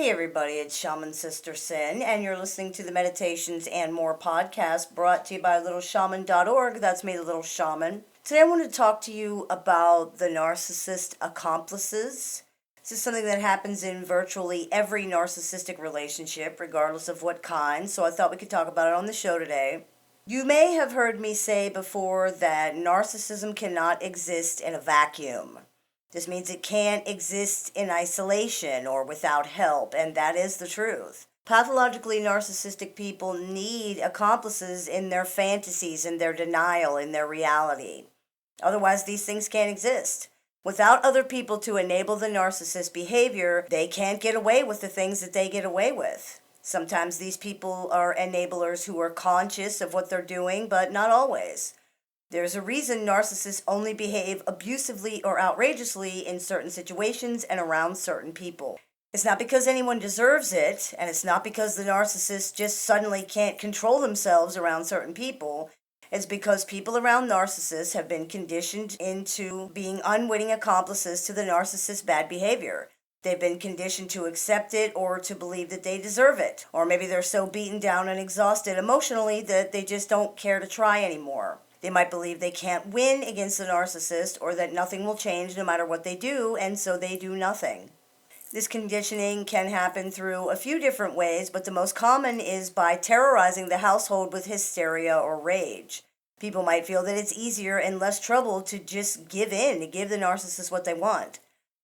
Hey everybody, it's Shaman Sister Sin, and you're listening to the Meditations and More podcast brought to you by littleshaman.org. That's me, the Little Shaman. Today I want to talk to you about the narcissist accomplices. This is something that happens in virtually every narcissistic relationship, regardless of what kind, so I thought we could talk about it on the show today. You may have heard me say before that narcissism cannot exist in a vacuum. This means it can't exist in isolation or without help, and that is the truth. Pathologically narcissistic people need accomplices in their fantasies, in their denial, in their reality. Otherwise, these things can't exist. Without other people to enable the narcissist behavior, they can't get away with the things that they get away with. Sometimes these people are enablers who are conscious of what they're doing, but not always. There's a reason narcissists only behave abusively or outrageously in certain situations and around certain people. It's not because anyone deserves it, and it's not because the narcissist just suddenly can't control themselves around certain people. It's because people around narcissists have been conditioned into being unwitting accomplices to the narcissist's bad behavior. They've been conditioned to accept it or to believe that they deserve it. Or maybe they're so beaten down and exhausted emotionally that they just don't care to try anymore. They might believe they can't win against the narcissist or that nothing will change no matter what they do, and so they do nothing. This conditioning can happen through a few different ways, but the most common is by terrorizing the household with hysteria or rage. People might feel that it's easier and less trouble to just give in, to give the narcissist what they want.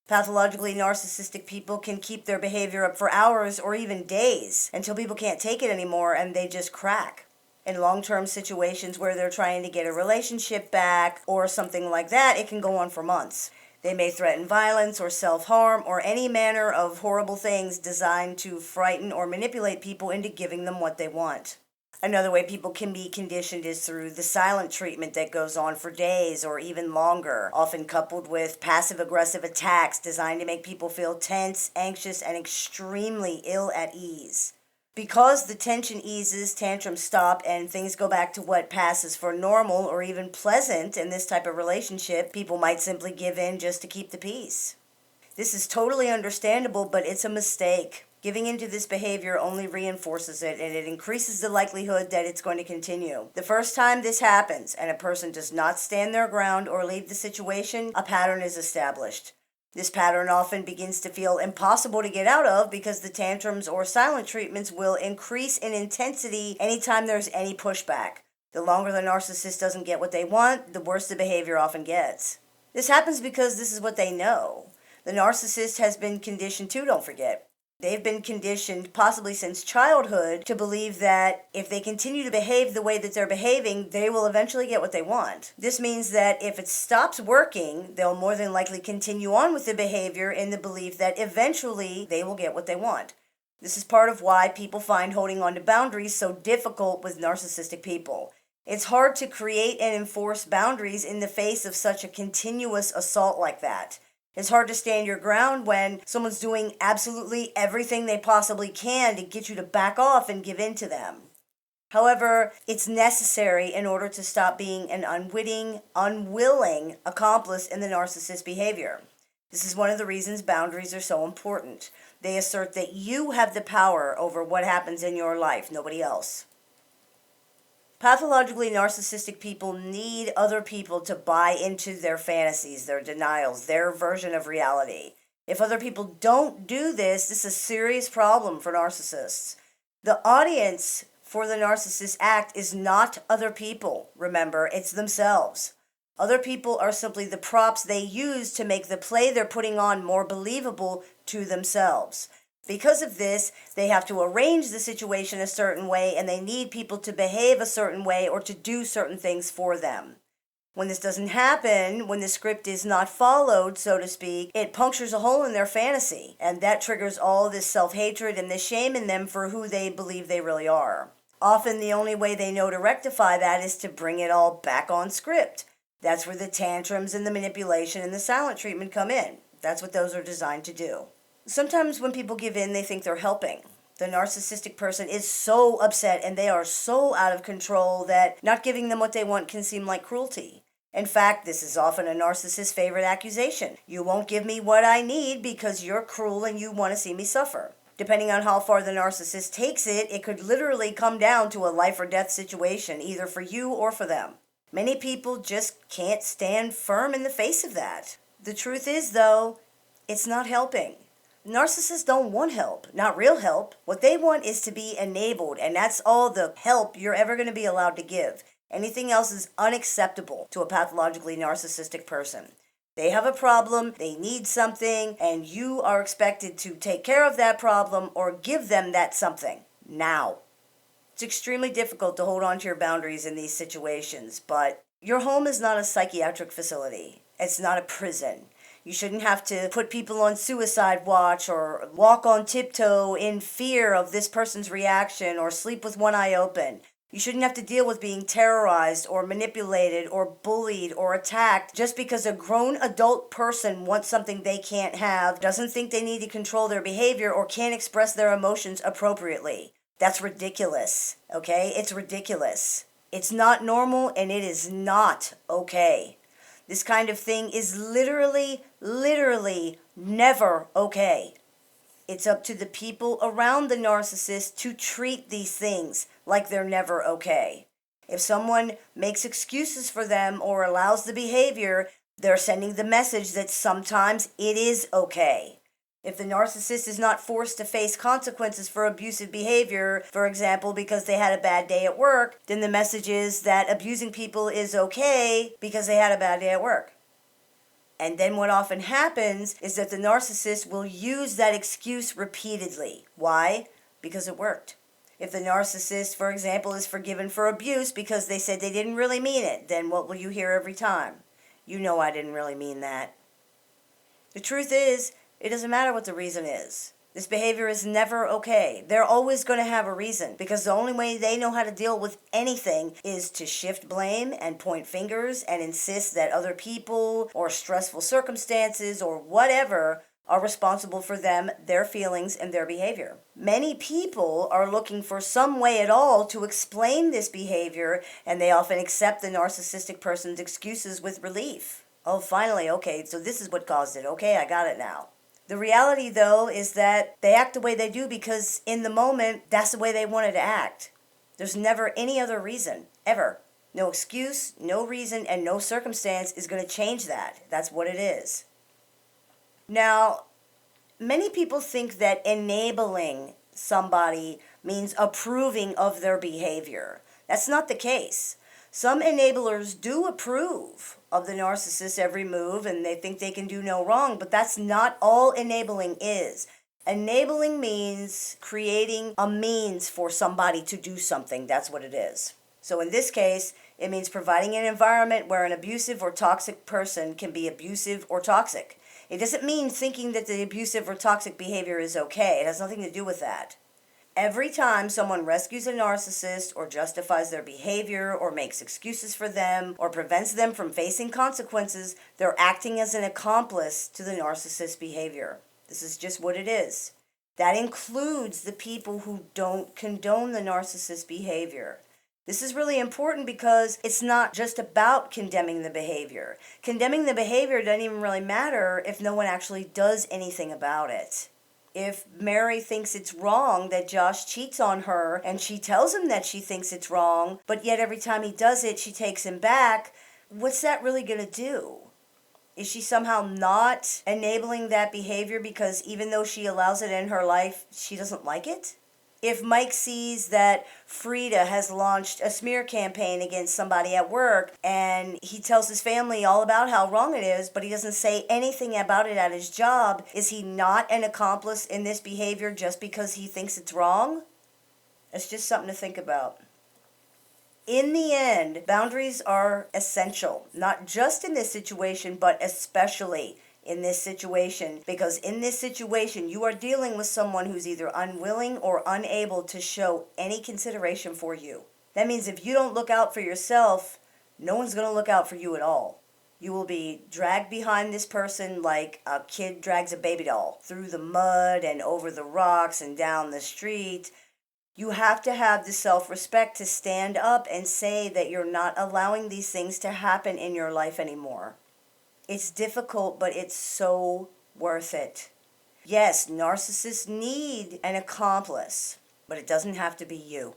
Pathologically narcissistic people can keep their behavior up for hours or even days until people can't take it anymore and they just crack. In long-term situations where they're trying to get a relationship back or something like that, it can go on for months. They may threaten violence or self-harm or any manner of horrible things designed to frighten or manipulate people into giving them what they want. Another way people can be conditioned is through the silent treatment that goes on for days or even longer, often coupled with passive-aggressive attacks designed to make people feel tense, anxious, and extremely ill at ease. Because the tension eases, tantrums stop, and things go back to what passes for normal or even pleasant in this type of relationship, people might simply give in just to keep the peace. This is totally understandable, but it's a mistake. Giving into this behavior only reinforces it, and it increases the likelihood that it's going to continue. The first time this happens, and a person does not stand their ground or leave the situation, a pattern is established. This pattern often begins to feel impossible to get out of because the tantrums or silent treatments will increase in intensity anytime there's any pushback. The longer the narcissist doesn't get what they want, the worse the behavior often gets. This happens because this is what they know. The narcissist has been conditioned to, don't forget. They've been conditioned, possibly since childhood, to believe that if they continue to behave the way that they're behaving, they will eventually get what they want. This means that if it stops working, they'll more than likely continue on with the behavior in the belief that eventually they will get what they want. This is part of why people find holding on to boundaries so difficult with narcissistic people. It's hard to create and enforce boundaries in the face of such a continuous assault like that. It's hard to stand your ground when someone's doing absolutely everything they possibly can to get you to back off and give in to them. However, it's necessary in order to stop being an unwitting, unwilling accomplice in the narcissist behavior. This is one of the reasons boundaries are so important. They assert that you have the power over what happens in your life, nobody else. Pathologically narcissistic people need other people to buy into their fantasies, their denials, their version of reality. If other people don't do this, this is a serious problem for narcissists. The audience for the narcissist act is not other people, remember, it's themselves. Other people are simply the props they use to make the play they're putting on more believable to themselves. Because of this, they have to arrange the situation a certain way, and they need people to behave a certain way or to do certain things for them. When this doesn't happen, when the script is not followed, so to speak, it punctures a hole in their fantasy, and that triggers all this self-hatred and this shame in them for who they believe they really are. Often the only way they know to rectify that is to bring it all back on script. That's where the tantrums and the manipulation and the silent treatment come in. That's what those are designed to do. Sometimes when people give in, they think they're helping. The narcissistic person is so upset and they are so out of control that not giving them what they want can seem like cruelty. In fact, this is often a narcissist's favorite accusation. You won't give me what I need because you're cruel and you want to see me suffer. Depending on how far the narcissist takes it, it could literally come down to a life or death situation, either for you or for them. Many people just can't stand firm in the face of that. The truth is, though, it's not helping. Narcissists don't want help, not real help. What they want is to be enabled, and that's all the help you're ever going to be allowed to give. Anything else is unacceptable to a pathologically narcissistic person. They have a problem, they need something, and you are expected to take care of that problem or give them that something now. It's extremely difficult to hold on to your boundaries in these situations, but your home is not a psychiatric facility. It's not a prison. You shouldn't have to put people on suicide watch or walk on tiptoe in fear of this person's reaction or sleep with one eye open. You shouldn't have to deal with being terrorized or manipulated or bullied or attacked just because a grown adult person wants something they can't have, doesn't think they need to control their behavior, or can't express their emotions appropriately. That's ridiculous, okay? It's ridiculous. It's not normal, and it is not okay. This kind of thing is literally never okay. It's up to the people around the narcissist to treat these things like they're never okay. If someone makes excuses for them or allows the behavior, they're sending the message that sometimes it is okay. If the narcissist is not forced to face consequences for abusive behavior, for example, because they had a bad day at work, then the message is that abusing people is okay because they had a bad day at work. And then what often happens is that the narcissist will use that excuse repeatedly. Why? Because it worked. If the narcissist, for example, is forgiven for abuse because they said they didn't really mean it, then what will you hear every time? You know I didn't really mean that. The truth is, it doesn't matter what the reason is. This behavior is never okay. They're always going to have a reason, because the only way they know how to deal with anything is to shift blame and point fingers and insist that other people or stressful circumstances or whatever are responsible for them, their feelings, and their behavior. Many people are looking for some way at all to explain this behavior, and they often accept the narcissistic person's excuses with relief. Oh, finally, okay, so this is what caused it. Okay, I got it now. The reality, though, is that they act the way they do because in the moment, that's the way they wanted to act. There's never any other reason, ever. No excuse, no reason, and no circumstance is going to change that. That's what it is. Now, many people think that enabling somebody means approving of their behavior. That's not the case. Some enablers do approve of the narcissist's every move, and they think they can do no wrong, but that's not all enabling is. Enabling means creating a means for somebody to do something. That's what it is. So in this case, it means providing an environment where an abusive or toxic person can be abusive or toxic. It doesn't mean thinking that the abusive or toxic behavior is okay. It has nothing to do with that. Every time someone rescues a narcissist or justifies their behavior or makes excuses for them or prevents them from facing consequences, they're acting as an accomplice to the narcissist's behavior. This is just what it is. That includes the people who don't condone the narcissist's behavior. This is really important because it's not just about condemning the behavior. Condemning the behavior doesn't even really matter if no one actually does anything about it. If Mary thinks it's wrong that Josh cheats on her and she tells him that she thinks it's wrong, but yet every time he does it, she takes him back, what's that really going to do? Is she somehow not enabling that behavior because even though she allows it in her life, she doesn't like it? If Mike sees that Frida has launched a smear campaign against somebody at work and he tells his family all about how wrong it is, but he doesn't say anything about it at his job, is he not an accomplice in this behavior just because he thinks it's wrong? It's just something to think about. In the end, boundaries are essential, not just in this situation, but especially in this situation, because in this situation you are dealing with someone who's either unwilling or unable to show any consideration for you. That means if you don't look out for yourself, no one's going to look out for you at all. You will be dragged behind this person like a kid drags a baby doll through the mud and over the rocks and down the street. You have to have the self-respect to stand up and say that you're not allowing these things to happen in your life anymore. It's difficult, but it's so worth it. Yes, narcissists need an accomplice, but it doesn't have to be you.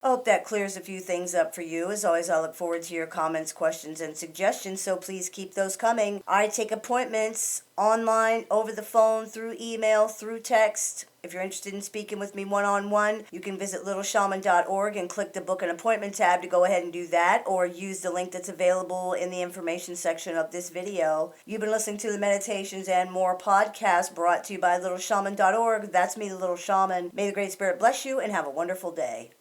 I hope that clears a few things up for you. As always, I look forward to your comments, questions, and suggestions, so please keep those coming. I take appointments online, over the phone, through email, through text. If you're interested in speaking with me one-on-one, you can visit littleshaman.org and click the Book an Appointment tab to go ahead and do that, or use the link that's available in the information section of this video. You've been listening to the Meditations and More podcast, brought to you by littleshaman.org. That's me, the Little Shaman. May the Great Spirit bless you, and have a wonderful day.